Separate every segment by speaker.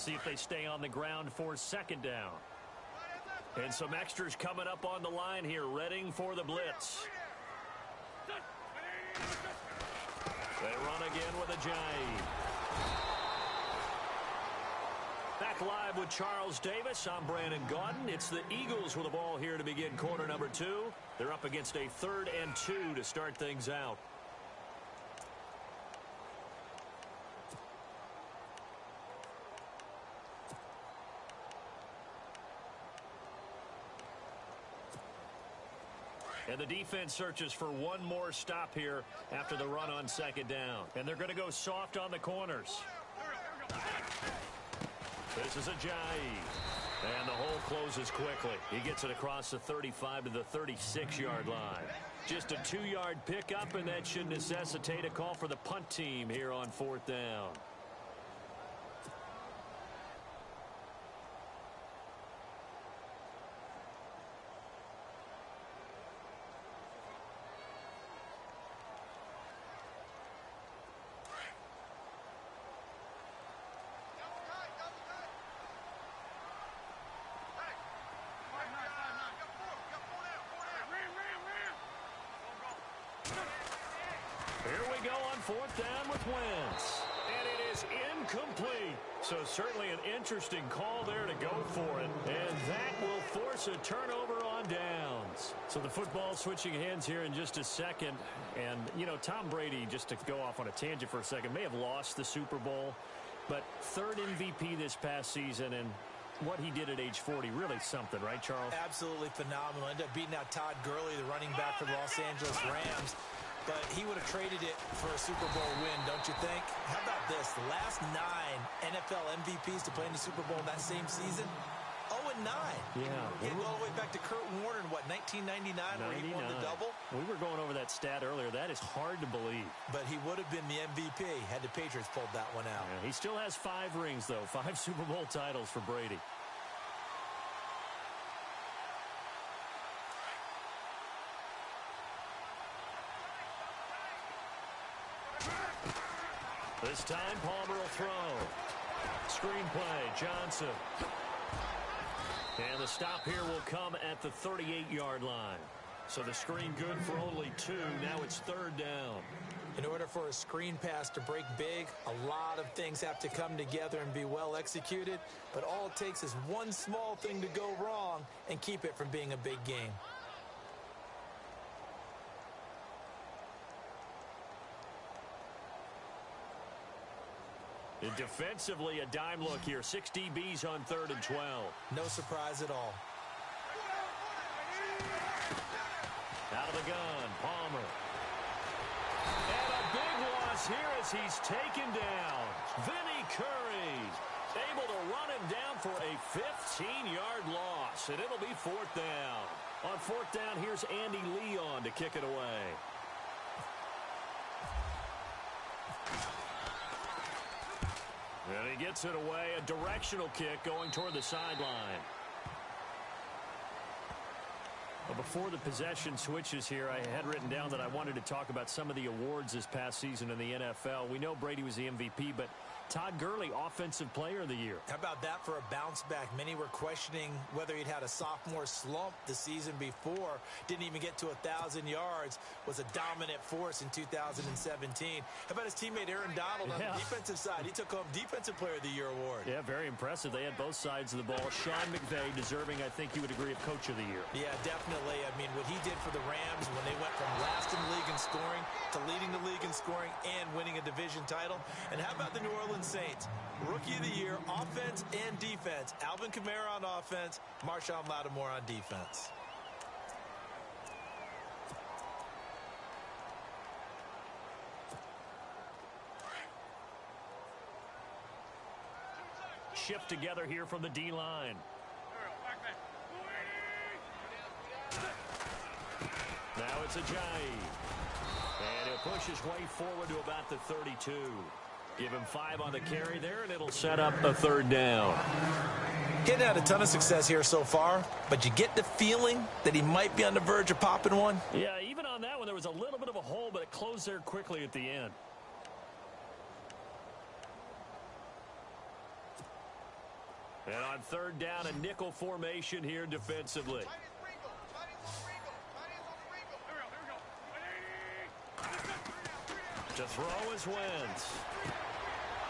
Speaker 1: See if they stay on the ground for second down. And some extras coming up on the line here, readying for the blitz. They run again with a jive. Back live with Charles Davis. I'm Brandon Gaudin. It's the Eagles with the ball here to begin quarter number 2. They're up against a 3rd and 2 to start things out. And the defense searches for one more stop here after the run on second down. And they're going to go soft on the corners. This is a jive. And the hole closes quickly. He gets it across the 35 to the 36-yard line. Just a 2-yard pickup, and that should necessitate a call for the punt team here on 4th down. Here we go on 4th down with Wentz. And it is incomplete. So certainly an interesting call there to go for it. And that will force a turnover on downs. So the football switching hands here in just a second. And, you know, Tom Brady, just to go off on a tangent for a second, may have lost the Super Bowl. But 3rd MVP this past season, and what he did at age 40, really something, right, Charles?
Speaker 2: Absolutely phenomenal. Ended up beating out Todd Gurley, the running back for the Los Angeles Rams. But he would have traded it for a Super Bowl win, don't you think? How about this? The last 9 NFL MVPs to play in the Super Bowl in that same season, 0-9.
Speaker 1: Yeah.
Speaker 2: Getting all the way back to Kurt Warner in, what, 1999 where he won the double?
Speaker 1: We were going over that stat earlier. That is hard to believe.
Speaker 2: But he would have been the MVP had the Patriots pulled that one out.
Speaker 1: Yeah, he still has 5 rings, though. 5 Super Bowl titles for Brady. This time, Palmer will throw. Screenplay, Johnson. And the stop here will come at the 38-yard line. So the screen good for only 2. Now it's 3rd down.
Speaker 2: In order for a screen pass to break big, a lot of things have to come together and be well executed. But all it takes is one small thing to go wrong and keep it from being a big game.
Speaker 1: And defensively, a dime look here. 6 DBs on 3rd and 12.
Speaker 2: No surprise at all.
Speaker 1: Out of the gun, Palmer. And a big loss here as he's taken down. Vinny Curry able to run him down for a 15-yard loss. And it'll be 4th down. On 4th down, here's Andy Leon to kick it away. And he gets it away, a directional kick going toward the sideline. Well, before the possession switches here, I had written down that I wanted to talk about some of the awards this past season in the NFL. We know Brady was the MVP, but Todd Gurley, Offensive Player of the Year.
Speaker 2: How about that for a bounce back? Many were questioning whether he'd had a sophomore slump the season before. Didn't even get to 1,000 yards. Was a dominant force in 2017. How about his teammate Aaron Donald on the defensive side? He took home Defensive Player of the Year award.
Speaker 1: Yeah, very impressive. They had both sides of the ball. Sean McVay deserving, I think you would agree, of Coach of the Year.
Speaker 2: Yeah, definitely. I mean, what he did for the Rams when they went from last in the league in scoring to leading the league in scoring and winning a division title. And how about the New Orleans Saints? Rookie of the Year, offense and defense. Alvin Kamara on offense, Marshawn Lattimore on defense.
Speaker 1: Shift together here from the D-line. Now it's a jive. And he'll push his way forward to about the 32. Give him 5 on the carry there, and it'll set up a 3rd down.
Speaker 2: Getting had a ton of success here so far, but you get the feeling that he might be on the verge of popping one.
Speaker 1: Yeah, even on that one, there was a little bit of a hole, but it closed there quickly at the end. And on third down, a nickel formation here defensively. To throw is Wentz.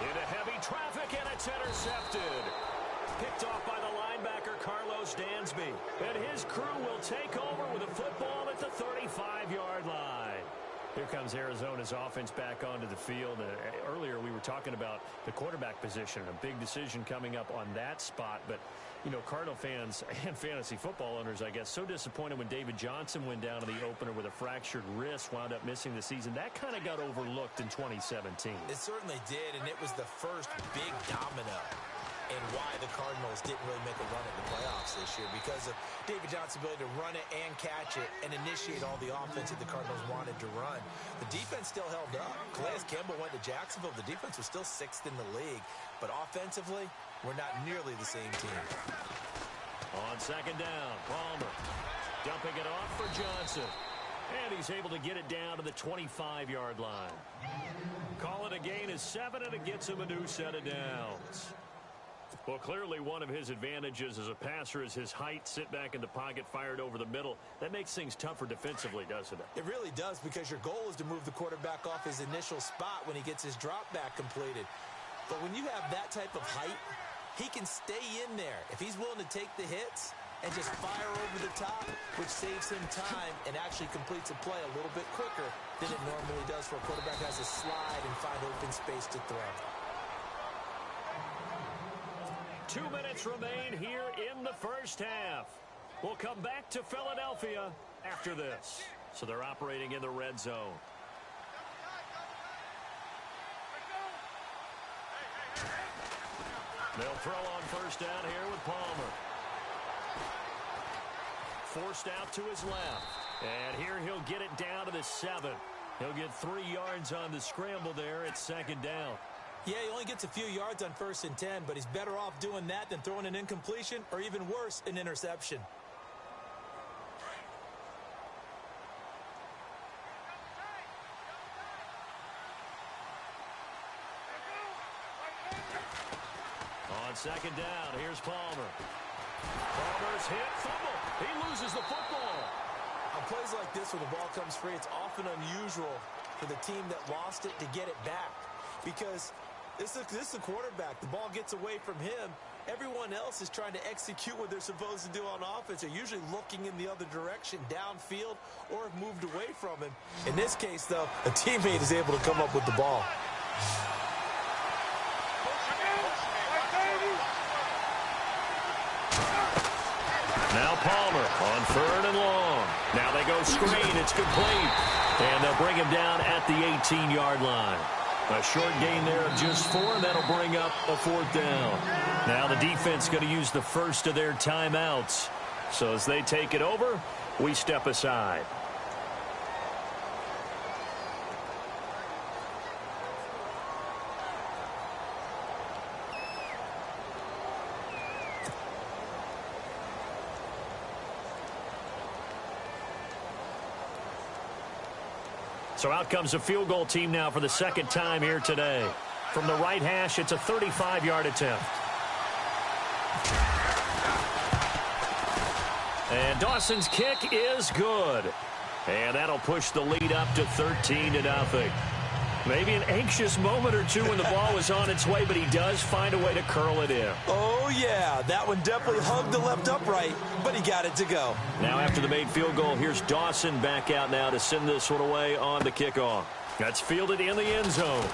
Speaker 1: Into heavy traffic, and it's intercepted. Picked off by the linebacker, Carlos Dansby. And his crew will take over with a football at the 35-yard line. Here comes Arizona's offense back onto the field. Earlier we were talking about the quarterback position, a big decision coming up on that spot. But, you know, Cardinal fans and fantasy football owners, I guess, so disappointed when David Johnson went down in the opener with a fractured wrist, wound up missing the season. That kind of got overlooked in 2017.
Speaker 2: It certainly did, and it was the first big domino in why the Cardinals didn't really make a run at the playoffs this year, because of David Johnson's ability to run it and catch it and initiate all the offense that the Cardinals wanted to run. The defense still held up. Calais Campbell went to Jacksonville. The defense was still 6th in the league. But offensively, we're not nearly the same team.
Speaker 1: On second down, Palmer dumping it off for Johnson. And he's able to get it down to the 25-yard line. Call it a gain of 7, and it gets him a new set of downs. Well, clearly one of his advantages as a passer is his height. Sit back in the pocket, fired over the middle. That makes things tougher defensively, doesn't it?
Speaker 2: It really does, because your goal is to move the quarterback off his initial spot when he gets his drop back completed. But when you have that type of height, he can stay in there if he's willing to take the hits and just fire over the top, which saves him time and actually completes a play a little bit quicker than it normally does for a quarterback who has to slide and find open space to throw.
Speaker 1: 2 minutes remain here in the first half. We'll come back to Philadelphia after this. So they're operating in the red zone. They'll throw on first down here with Palmer. Forced out to his left. And here he'll get it down to the 7. He'll get 3 yards on the scramble there at second down.
Speaker 2: Yeah, he only gets a few yards on 1st and 10, but he's better off doing that than throwing an incompletion or, even worse, an interception.
Speaker 1: On second down, here's Palmer. Palmer's hit, fumble. He loses the football.
Speaker 2: On plays like this where the ball comes free, it's often unusual for the team that lost it to get it back, because this is the quarterback. The ball gets away from him. Everyone else is trying to execute what they're supposed to do on offense. They're usually looking in the other direction, downfield, or have moved away from him. In this case, though, a teammate is able to come up with the ball.
Speaker 1: Now Palmer on 3rd and long. Now they go screen. It's complete. And they'll bring him down at the 18-yard line. A short gain there of just 4, and that'll bring up a 4th down. Now the defense going to use the first of their timeouts. So as they take it over, we step aside. So out comes a field goal team now for the second time here today. From the right hash, it's a 35-yard attempt. And Dawson's kick is good. And that'll push the lead up to 13-0. Maybe an anxious moment or two when the ball was on its way, but he does find a way to curl it in.
Speaker 2: Oh, yeah. That one definitely hugged the left upright, but he got it to go.
Speaker 1: Now after the made field goal, here's Dawson back out now to send this one away on the kickoff. That's fielded in the end zone.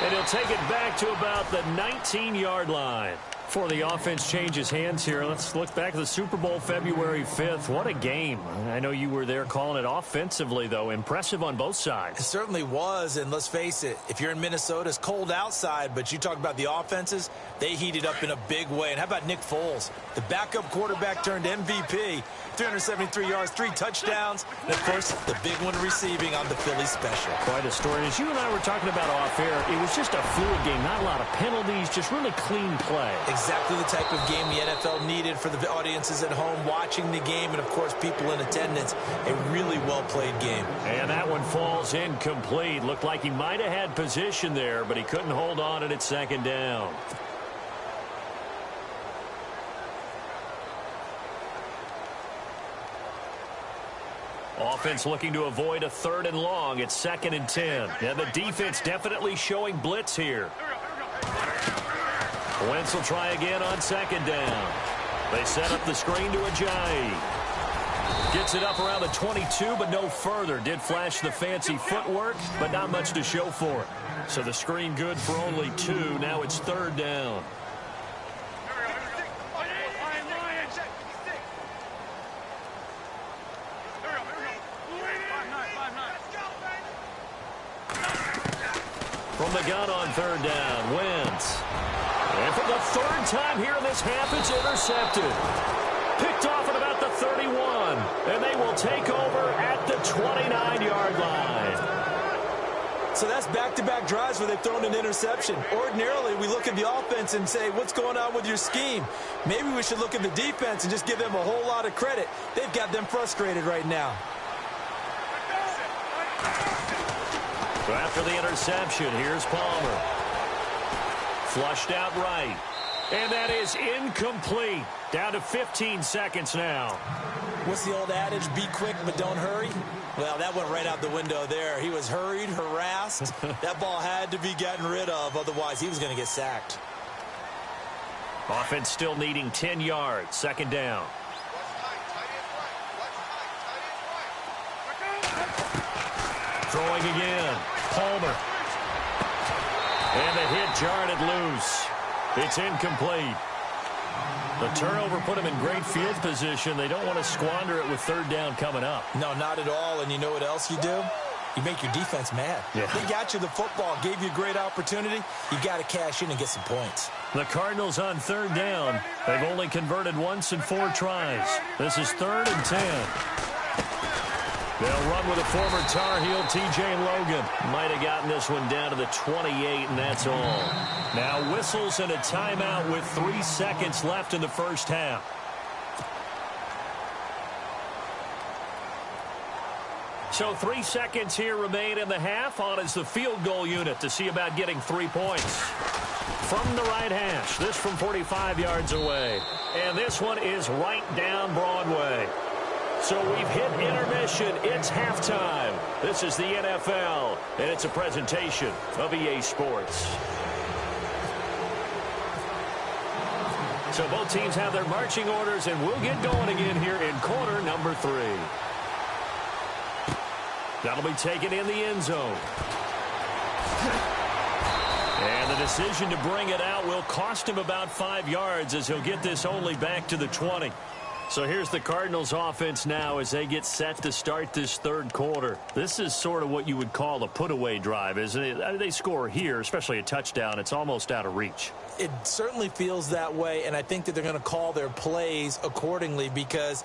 Speaker 1: And he'll take it back to about the 19-yard line. Before the offense changes hands here, let's look back at the Super Bowl February 5th. What a game. I know you were there calling it offensively, though. Impressive on both sides.
Speaker 2: It certainly was, and let's face it, if you're in Minnesota, it's cold outside, but you talk about the offenses, they heated up in a big way. And how about Nick Foles? The backup quarterback turned MVP. 373 yards, 3 touchdowns, and, of course, the big one receiving on the Philly special.
Speaker 1: Quite a story. As you and I were talking about off air, it was just a fluid game. Not a lot of penalties, just really clean play.
Speaker 2: Exactly the type of game the NFL needed for the audiences at home watching the game and, of course, people in attendance. A really well-played game.
Speaker 1: And that one falls incomplete. Looked like he might have had position there, but he couldn't hold on at second down. Offense looking to avoid a 3rd and long. It's 2nd and 10. And the defense definitely showing blitz here. Wentz will try again on 2nd down. They set up the screen to Ajayi. Gets it up around the 22, but no further. Did flash the fancy footwork, but not much to show for it. So the screen good for only 2. Now it's 3rd down. From the gun on 3rd down, Wentz. And for the 3rd time here in this half, it's intercepted. Picked off at about the 31, and they will take over at the 29-yard line.
Speaker 2: So that's back-to-back drives where they've thrown an interception. Ordinarily, we look at the offense and say, what's going on with your scheme? Maybe we should look at the defense and just give them a whole lot of credit. They've got them frustrated right now.
Speaker 1: So after the interception, here's Palmer. Flushed out right. And that is incomplete. Down to 15 seconds now.
Speaker 2: What's the old adage? Be quick, but don't hurry. Well, that went right out the window there. He was hurried, harassed. That ball had to be gotten rid of. Otherwise, he was going to get sacked.
Speaker 1: Offense still needing 10 yards. 2nd down. Throwing again. Palmer. And the hit jarred it loose. It's incomplete. The turnover put them in great field position. They don't want to squander it with 3rd down coming up.
Speaker 2: No, not at all. And you know what else you do? You make your defense mad.
Speaker 1: Yeah.
Speaker 2: They got you the football, gave you a great opportunity. You got to cash in and get some points.
Speaker 1: The Cardinals on 3rd down. They've only converted once in 4 tries. This is 3rd and 10. They'll run with a former Tar Heel, T.J. Logan. Might have gotten this one down to the 28, and that's all. Now whistles and a timeout with 3 seconds left in the first half. So 3 seconds here remain in the half. On is the field goal unit to see about getting 3 points. From the right hash, this from 45 yards away. And this one is right down Broadway. So we've hit intermission. It's halftime. This is the NFL, and it's a presentation of EA Sports. So both teams have their marching orders, and we'll get going again here in quarter number 3. That'll be taken in the end zone. And the decision to bring it out will cost him about 5 yards as he'll get this only back to the 20. So here's the Cardinals offense now as they get set to start this 3rd quarter. This is sort of what you would call a put-away drive, isn't it? I mean, they score here, especially a touchdown. It's almost out of reach.
Speaker 2: It certainly feels that way, and I think that they're going to call their plays accordingly because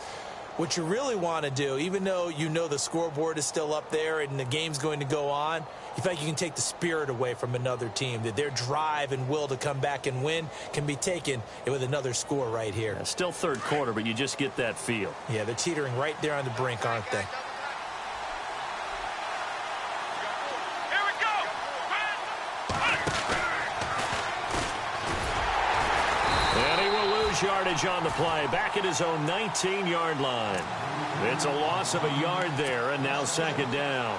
Speaker 2: what you really want to do, even though you know the scoreboard is still up there and the game's going to go on, you feel like you can take the spirit away from another team, that their drive and will to come back and win can be taken with another score right here.
Speaker 1: Yeah, still 3rd quarter, but you just get that feel.
Speaker 2: Yeah, they're teetering right there on the brink, aren't they?
Speaker 3: Here we go!
Speaker 1: And he will lose yardage on the play, back at his own 19-yard line. It's a loss of a yard there, and now 2nd down.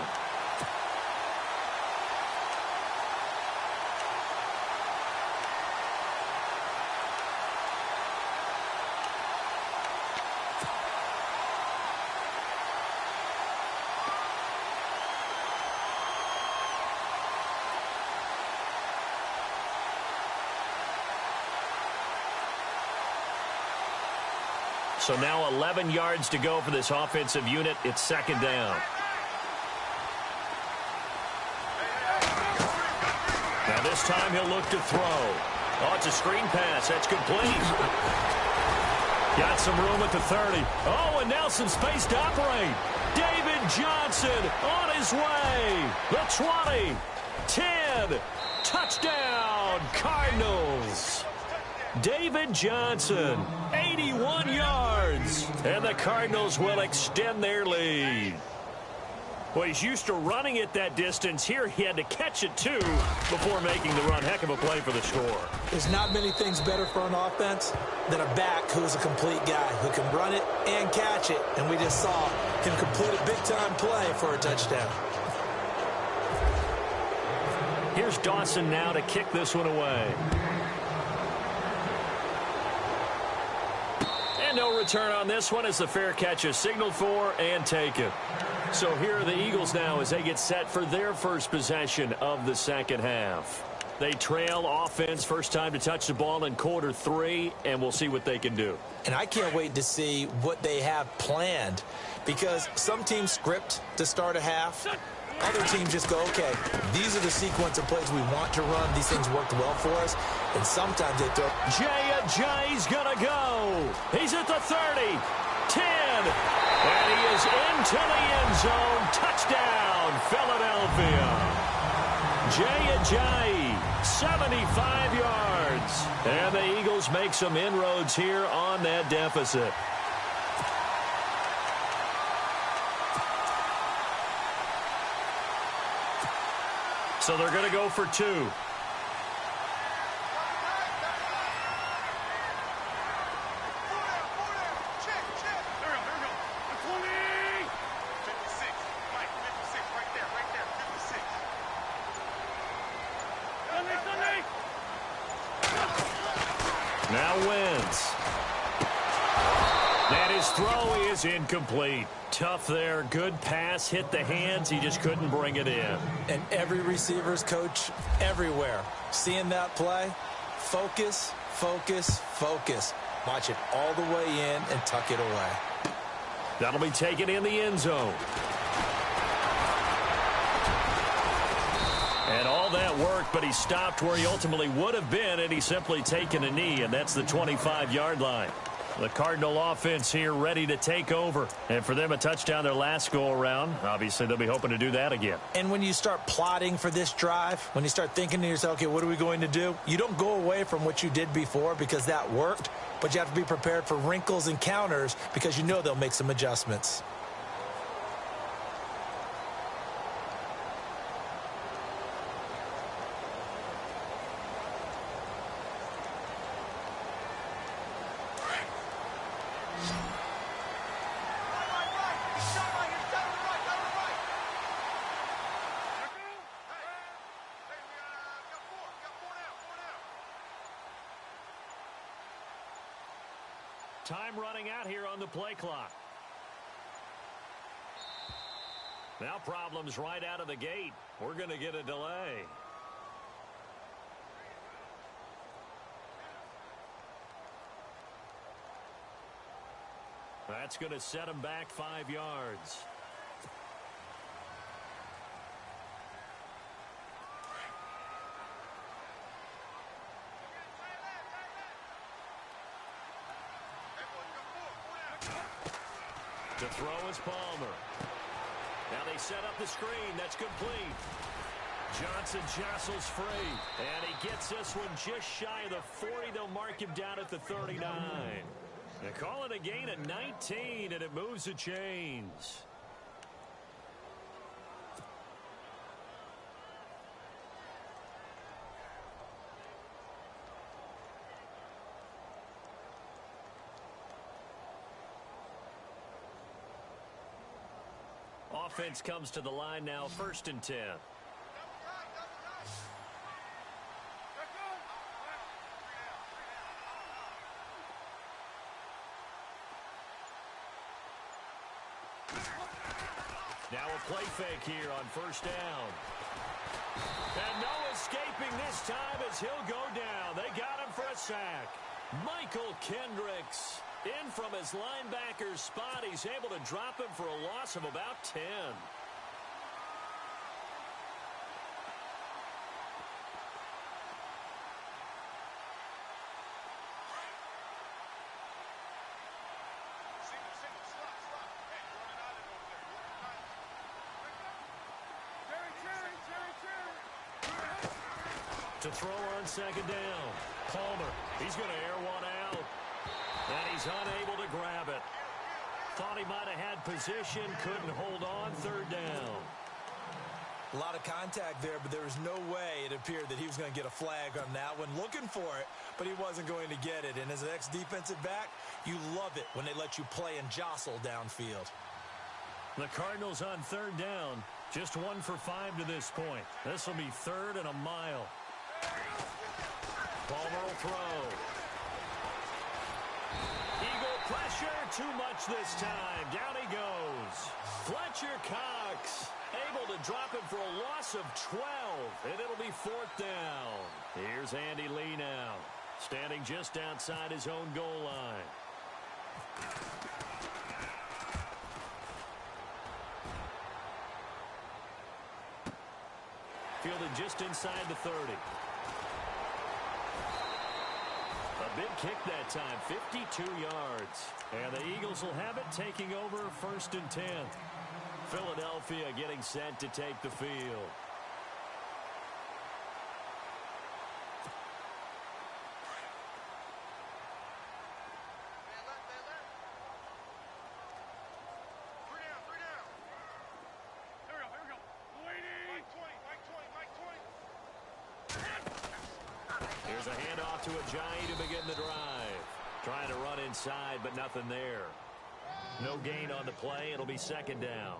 Speaker 1: So now 11 yards to go for this offensive unit. It's 2nd down. Now this time he'll look to throw. Oh, it's a screen pass. That's complete. Got some room at the 30. Oh, and now some space to operate. David Johnson on his way. The 20, 10, touchdown, Cardinals. David Johnson, 81 yards, and the Cardinals will extend their lead. Well, he's used to running it that distance. Here he had to catch it, too, before making the run. Heck of a play for the score.
Speaker 2: There's not many things better for an offense than a back who's a complete guy who can run it and catch it. And we just saw him complete a big-time play for a touchdown.
Speaker 1: Here's Dawson now to kick this one away. And no return on this one as the fair catch is signaled for and taken. So here are the Eagles now as they get set for their first possession of the second half. They trail offense, first time to touch the ball in quarter 3, and we'll see what they can do.
Speaker 2: And I can't wait to see what they have planned, because some teams script to start a half. Other teams just go, okay, these are the sequence of plays we want to run. These things worked well for us. And sometimes they throw.
Speaker 1: Jay's going to go. He's at the 30, 10, and he is into the end zone. Touchdown, Philadelphia. Jay, 75 yards. And the Eagles make some inroads here on that deficit. So they're going to go for 2. Now wins. And his throw is incomplete. Tough there. Good pass. Hit the hands. He just couldn't bring it in.
Speaker 2: And every receiver's coach everywhere. Seeing that play, focus, focus, focus. Watch it all the way in and tuck it away.
Speaker 1: That'll be taken in the end zone. And all that worked, but he stopped where he ultimately would have been, and he's simply taken a knee, and that's the 25-yard line. The Cardinal offense here ready to take over. And for them, a touchdown their last go-around. Obviously, they'll be hoping to do that again.
Speaker 2: And when you start plotting for this drive, when you start thinking to yourself, okay, what are we going to do? You don't go away from what you did before because that worked, but you have to be prepared for wrinkles and counters because you know they'll make some adjustments.
Speaker 1: Time running out here on the play clock. Now problems right out of the gate. We're going to get a delay. That's going to set him back 5 yards. The throw is Palmer. Now they set up the screen. That's complete. Johnson jostles free. And he gets this one just shy of the 40. They'll mark him down at the 39. They call it a gain of 19, and it moves the chains. Offense comes to the line now, 1st and 10. Now a play fake here on 1st down. And no escaping this time as he'll go down. They got him for a sack. Michael Kendricks in from his linebacker spot. He's able to drop him for a loss of about 10. To throw on 2nd down. Palmer, he's going to air one out. And he's unable to grab it. Thought he might have had position, couldn't hold on, third down.
Speaker 2: A lot of contact there, but there was no way it appeared that he was going to get a flag on that one. Looking for it, but he wasn't going to get it. And as an ex-defensive back, you love it when they let you play and jostle downfield.
Speaker 1: The Cardinals on third down. Just 1 for 5 to this point. This will be 3rd and a mile. Palmer will throw. Eagle pressure, too much this time. Down he goes. Fletcher Cox able to drop him for a loss of 12, and it'll be 4th down. Here's Andy Lee now, standing just outside his own goal line. Fielded just inside the 30. A big kick that time, 52 yards. And the Eagles will have it, taking over 1st and 10. Philadelphia getting set to take the field. Here's a handoff to Ajayi to begin the drive. Trying to run inside, but nothing there. No gain on the play. It'll be 2nd down.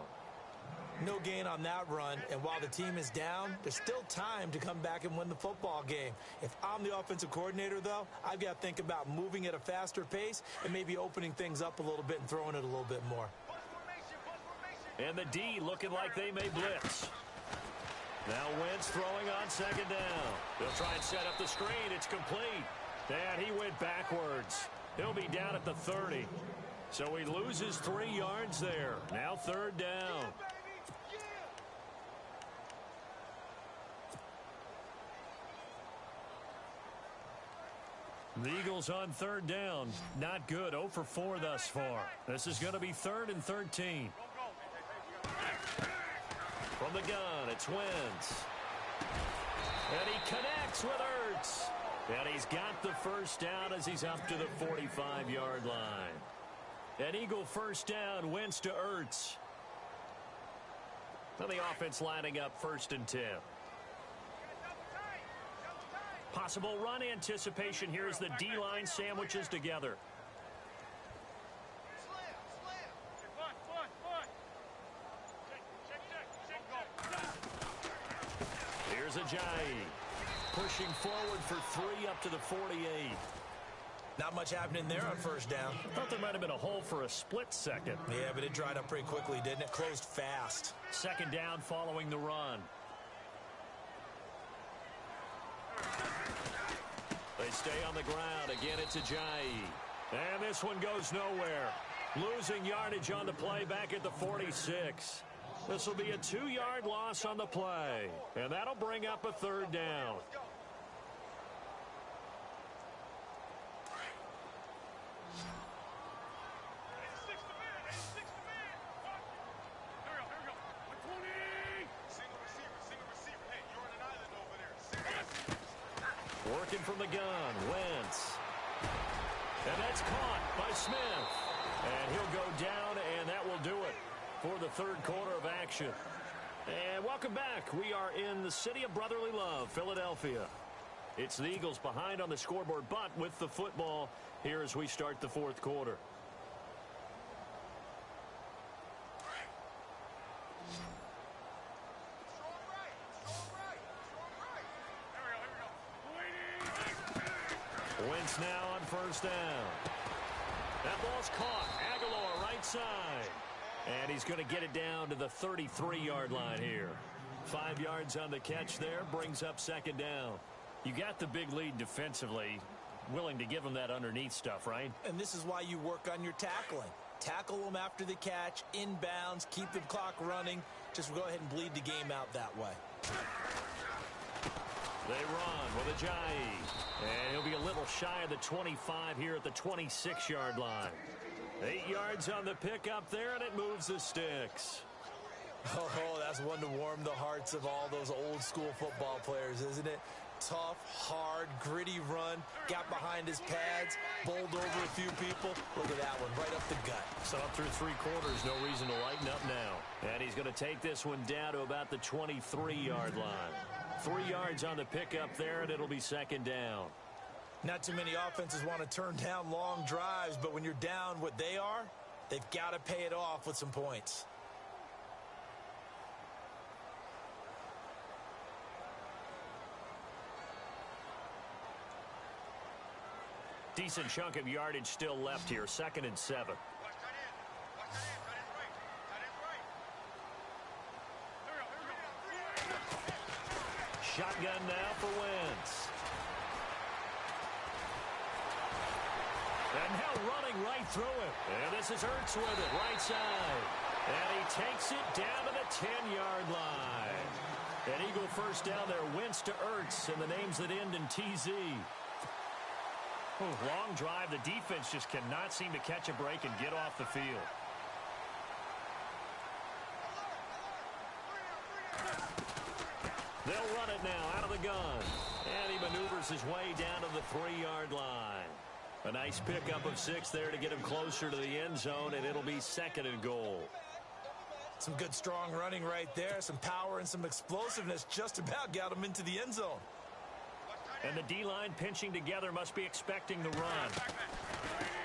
Speaker 2: No gain on that run, and while the team is down, there's still time to come back and win the football game. If I'm the offensive coordinator, though, I've got to think about moving at a faster pace and maybe opening things up a little bit and throwing it a little bit more.
Speaker 1: And the D looking like they may blitz. Now Wentz throwing on 2nd down. They'll try and set up the screen. It's complete. And he went backwards. He'll be down at the 30. So he loses 3 yards there. Now 3rd down. The Eagles on 3rd down. Not good. 0 for 4 thus far. This is going to be 3rd and 13. From the gun, it's Wentz. And he connects with Ertz. And he's got the 1st down as he's up to the 45-yard line. An Eagle 1st down, Wentz to Ertz. And the offense lining up 1st and 10. Possible run anticipation here as the D-line sandwiches together. Here's Ajayi. Pushing forward for 3 up to the 48.
Speaker 2: Not much happening there on 1st down.
Speaker 1: Thought there might have been a hole for a split second.
Speaker 2: Yeah, but it dried up pretty quickly, didn't it? Closed fast.
Speaker 1: 2nd down following the run. They stay on the ground. Again, it's Ajayi. And this one goes nowhere. Losing yardage on the play back at the 46. This will be a 2-yard loss on the play. And that'll bring up a 3rd down. Working from the gun, Wentz. And that's caught by Smith. And he'll go down, and that will do it for the 3rd quarter of action. And welcome back. We are in the city of brotherly love, Philadelphia. It's the Eagles behind on the scoreboard, but with the football here as we start the 4th quarter. Wentz now on 1st down. That ball's caught. Aguilar right side. And he's going to get it down to the 33-yard line here. 5 yards on the catch there. Brings up 2nd down. You got the big lead defensively. Willing to give them that underneath stuff, right?
Speaker 2: And this is why you work on your tackling. Tackle them after the catch, inbounds, keep the clock running. Just go ahead and bleed the game out that way.
Speaker 1: They run with Ajayi. And he'll be a little shy of the 25 here at the 26-yard line. 8 yards on the pickup there, and it moves the sticks.
Speaker 2: Oh, that's one to warm the hearts of all those old school football players, isn't it? tough, hard, gritty run. Got behind his pads, bowled over a few people. Look at that one, right up the gut.
Speaker 1: So up through 3 quarters, no reason to lighten up now. And he's going to take this one down to about the 23-yard line. 3 yards on the pickup there, and it'll be second down.
Speaker 2: Not too many offenses want to turn down long drives, but when you're down what they are, they've got to pay it off with some points.
Speaker 1: Decent chunk of yardage still left here. 2nd and 7. Shotgun now for Wentz. And now running right through it. And this is Ertz with it, right side. And he takes it down to the 10-yard line. An Eagle first down there. Wentz to Ertz, and the names that end in TZ. Long drive. The defense just cannot seem to catch a break and get off the field. They'll run it now out of the gun. And he maneuvers his way down to the 3-yard line. A nice pickup of 6 there to get him closer to the end zone, and it'll be 2nd and goal.
Speaker 2: Some good strong running right there. Some power and some explosiveness just about got him into the end zone.
Speaker 1: And the D-line pinching together must be expecting the run.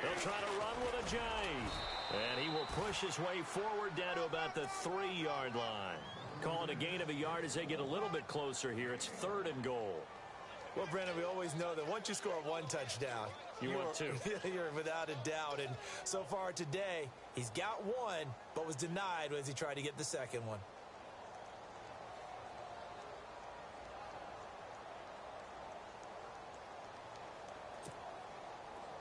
Speaker 1: They'll try to run with a J. And he will push his way forward down to about the 3-yard line. Call it a gain of a yard as they get a little bit closer here. It's 3rd and goal.
Speaker 2: Well, Brandon, we always know that once you score 1 touchdown,
Speaker 1: you want 2.
Speaker 2: You're without a doubt. And so far today, he's got 1, but was denied as he tried to get the 2nd one.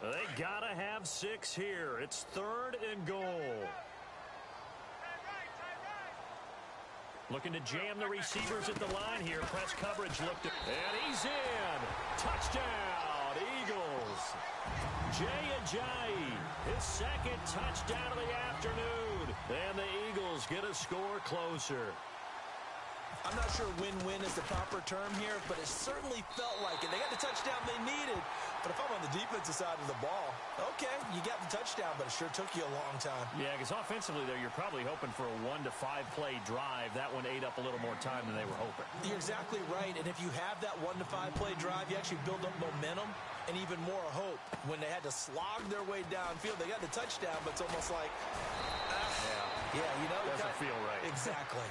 Speaker 1: They gotta have 6 here. It's 3rd and goal. Looking to jam the receivers at the line here. Press coverage looked at, and he's in. Touchdown, Eagles. Jay Ajayi, his 2nd touchdown of the afternoon. And the Eagles get a score closer.
Speaker 2: I'm not sure win-win is the proper term here, but it certainly felt like it. They got the touchdown they needed. But if I'm on the defensive side of the ball, okay, you got the touchdown, but it sure took you a long time.
Speaker 1: Yeah, because offensively there, you're probably hoping for a 1 to 5 play drive. That one ate up a little more time than they were hoping.
Speaker 2: You're exactly right. And if you have that 1 to 5 play drive, you actually build up momentum and even more hope. When they had to slog their way downfield, they got the touchdown, but it's almost like, yeah, you know,
Speaker 1: doesn't feel right.
Speaker 2: Exactly.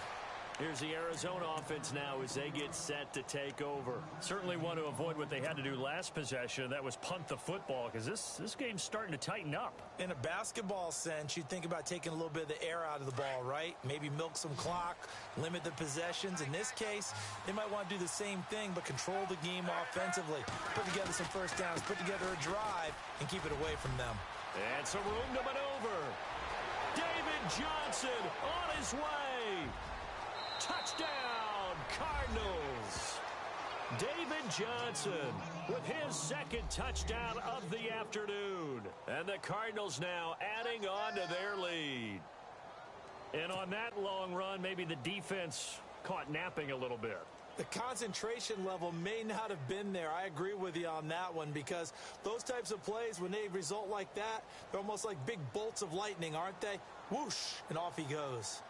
Speaker 1: Here's the Arizona offense now as they get set to take over. Certainly want to avoid what they had to do last possession. That was punt the football, because this game's starting to tighten up.
Speaker 2: In a basketball sense, you think about taking a little bit of the air out of the ball, right? Maybe milk some clock, limit the possessions. In this case, they might want to do the same thing, but control the game offensively. Put together some first downs, put together a drive, and keep it away from them.
Speaker 1: And some room to maneuver. David Johnson on his way. Touchdown, Cardinals. David Johnson with his 2nd touchdown of the afternoon. And the Cardinals now adding on to their lead. And on that long run, maybe the defense caught napping a little bit.
Speaker 2: The concentration level may not have been there. I agree with you on that one, because those types of plays, when they result like that, they're almost like big bolts of lightning, aren't they? Whoosh, and off he goes.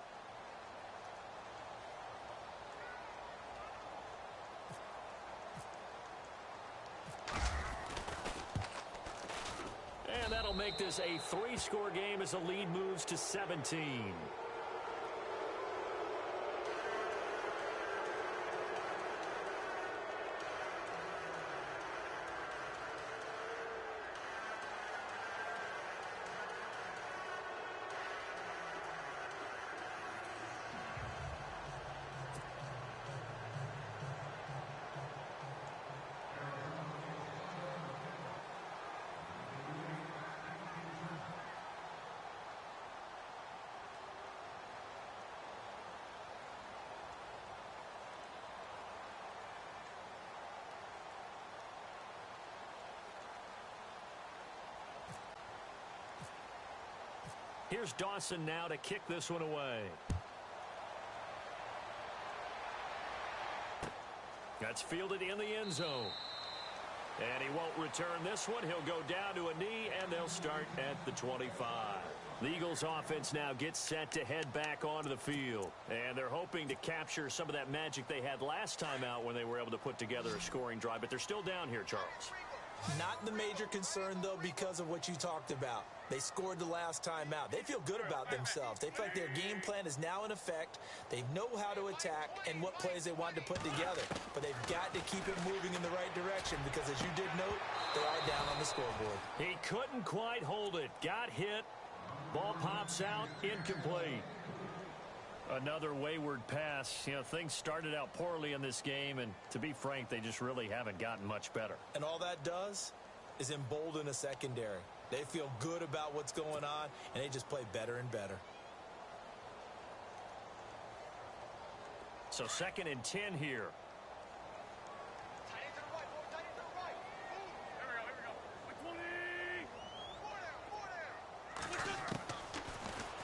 Speaker 1: And that'll make this a 3-score game as the lead moves to 17. Here's Dawson now to kick this one away. 2 2 That's fielded in the end zone. And he won't return this one. He'll go down to a knee, and they'll start at the 25. The Eagles offense now gets set to head back onto the field. And they're hoping to capture some of that magic they had last time out when they were able to put together a scoring drive. But they're still down here, Charles.
Speaker 2: Not the major concern, though, because of what you talked about. They scored the last time out. They feel good about themselves. They feel like their game plan is now in effect. They know how to attack and what plays they want to put together. But they've got to keep it moving in the right direction because, as you did note, they are down on the scoreboard.
Speaker 1: He couldn't quite hold it. Got hit. Ball pops out. Incomplete. Another wayward pass. You know, things started out poorly in this game, and to be frank, they just really haven't gotten much better.
Speaker 2: And all that does is embolden a secondary. They feel good about what's going on, and they just play better and better.
Speaker 1: So 2nd and 10 here.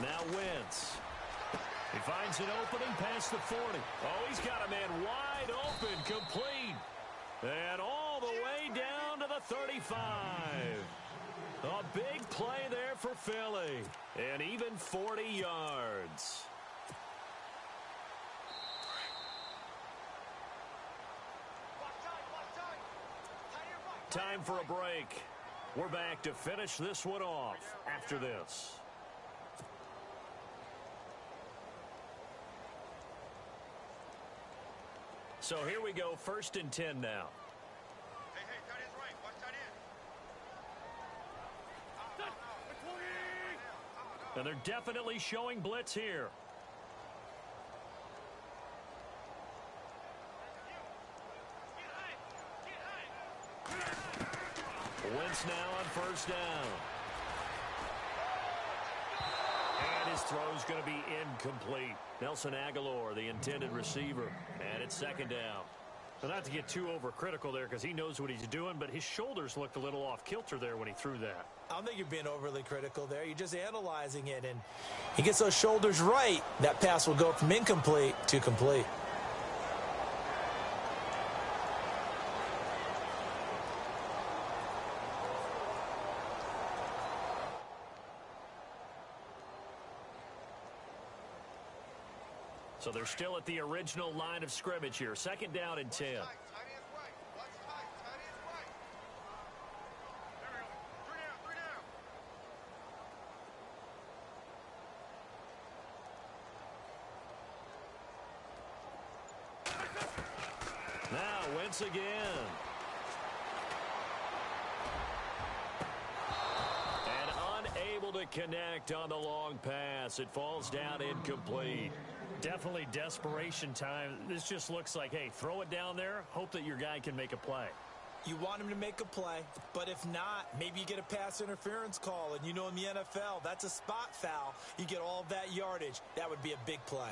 Speaker 1: Now Wentz. He finds an opening past the 40. Oh, he's got a man wide open, complete. And all the way down to the 35. A big play there for Philly. And even 40 yards. Time for a break. We're back to finish this one off after this. So here we go, 1st and 10 now.
Speaker 3: Hey, tight end's right. Watch tight end.
Speaker 1: And they're definitely showing blitz here. Wentz now on 1st down. And his throw's going to be incomplete. Nelson Aguilar, the intended receiver. And it's 2nd down. Well, not to get too overcritical there because he knows what he's doing, but his shoulders looked a little off kilter there when he threw that.
Speaker 2: I don't think you're being overly critical there. You're just analyzing it, and he gets those shoulders right. That pass will go from incomplete to complete.
Speaker 1: So they're still at the original line of scrimmage here. 2nd down and 10. Now Wentz again. And unable to connect on the long pass. It falls down incomplete. Definitely desperation time. This just looks like, hey, throw it down there, hope that your guy can make a play.
Speaker 2: You want him to make a play, but if not, maybe you get a pass interference call, and you know in the NFL, that's a spot foul. You get all of that yardage. That would be a big play.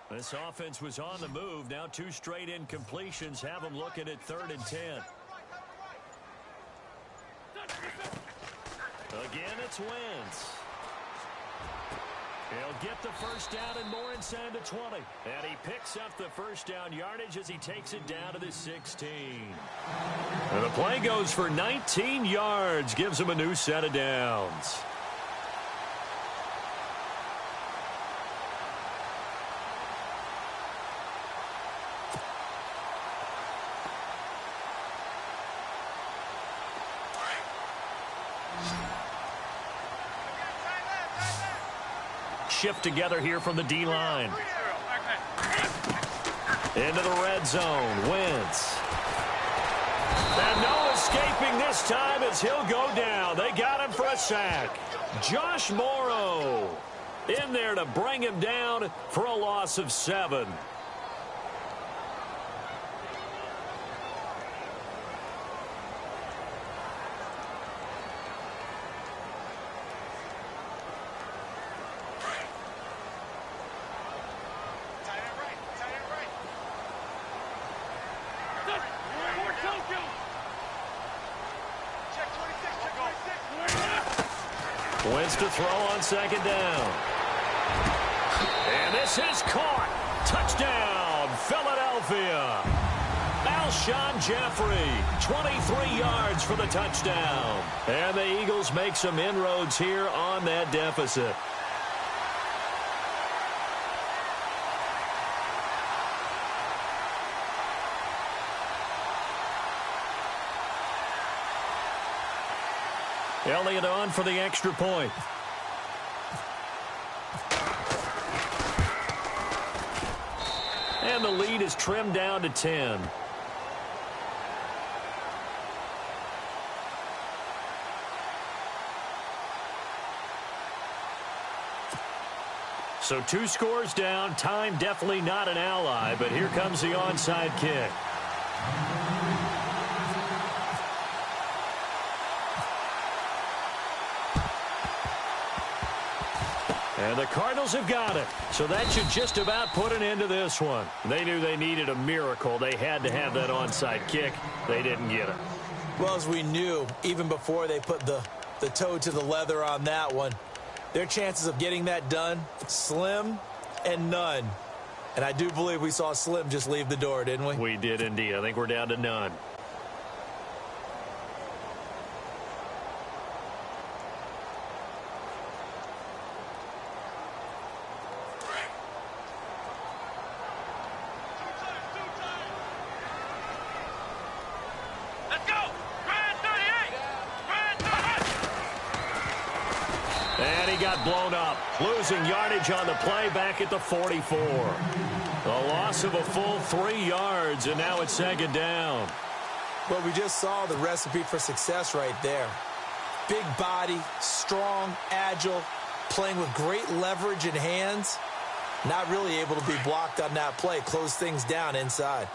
Speaker 1: This offense was on the move. Now 2 straight incompletions have them looking at 3rd and 10. Again, it's Wentz. He'll get the 1st down and more inside the 20. And he picks up the 1st down yardage as he takes it down to the 16. And the play goes for 19 yards, gives him a new set of downs. Shift together here from the D-line. Into the red zone. Wentz. And no escaping this time as he'll go down. They got him for a sack. Josh Morrow in there to bring him down for a loss of 7. Wentz to throw on second down. And this is caught. Touchdown, Philadelphia. Alshon Jeffrey, 23 yards for the touchdown. And the Eagles make some inroads here on that deficit. Elliott on for the extra point. And the lead is trimmed down to 10. So 2 scores down. Time definitely not an ally, but here comes the onside kick. And the Cardinals have got it. So that should just about put an end to this one. They knew they needed a miracle. They had to have that onside kick. They didn't get it.
Speaker 2: Well, as we knew, even before they put the toe to the leather on that one, their chances of getting that done, slim and none. And I do believe we saw Slim just leave the door, didn't we?
Speaker 1: We did indeed. I think we're down to none. Got blown up, losing yardage on the play back at the 44. A loss of a full 3 yards, and now it's second down.
Speaker 2: Well, we just saw the recipe for success right there. Big body, strong, agile, playing with great leverage in hands. Not really able to be blocked on that play, close things down inside.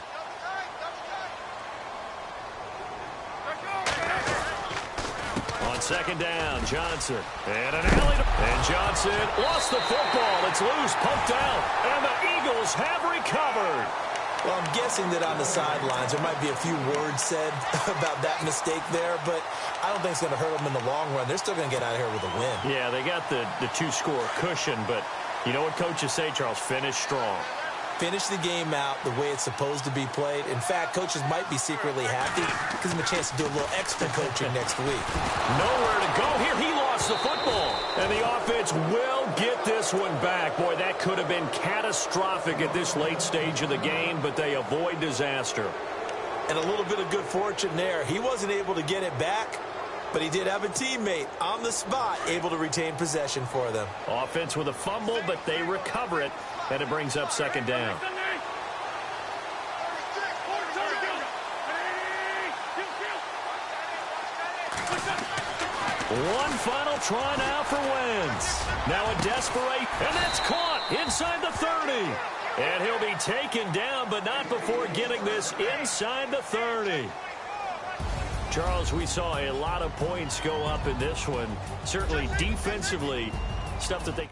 Speaker 1: Second down, Johnson. And an alley. And Johnson lost the football. It's loose, pumped out. And the Eagles have recovered.
Speaker 2: Well, I'm guessing that on the sidelines there might be a few words said about that mistake there, but I don't think it's going to hurt them in the long run. They're still going to get out of here with a win.
Speaker 1: Yeah, they got the 2-score cushion, but you know what coaches say, Charles? Finish strong.
Speaker 2: Finish the game out the way it's supposed to be played. In fact, coaches might be secretly happy. Gives them a chance to do a little extra coaching next week.
Speaker 1: Nowhere to go here. He lost the football. And the offense will get this one back. Boy, that could have been catastrophic at this late stage of the game, but they avoid disaster.
Speaker 2: And a little bit of good fortune there. He wasn't able to get it back, but he did have a teammate on the spot able to retain possession for them.
Speaker 1: Offense with a fumble, but they recover it. And it brings up second down. One final try now for Wentz. Now a desperate, and that's caught inside the 30. And he'll be taken down, but not before getting this inside the 30. Charles, we saw a lot of points go up in this one. Certainly defensively, stuff that they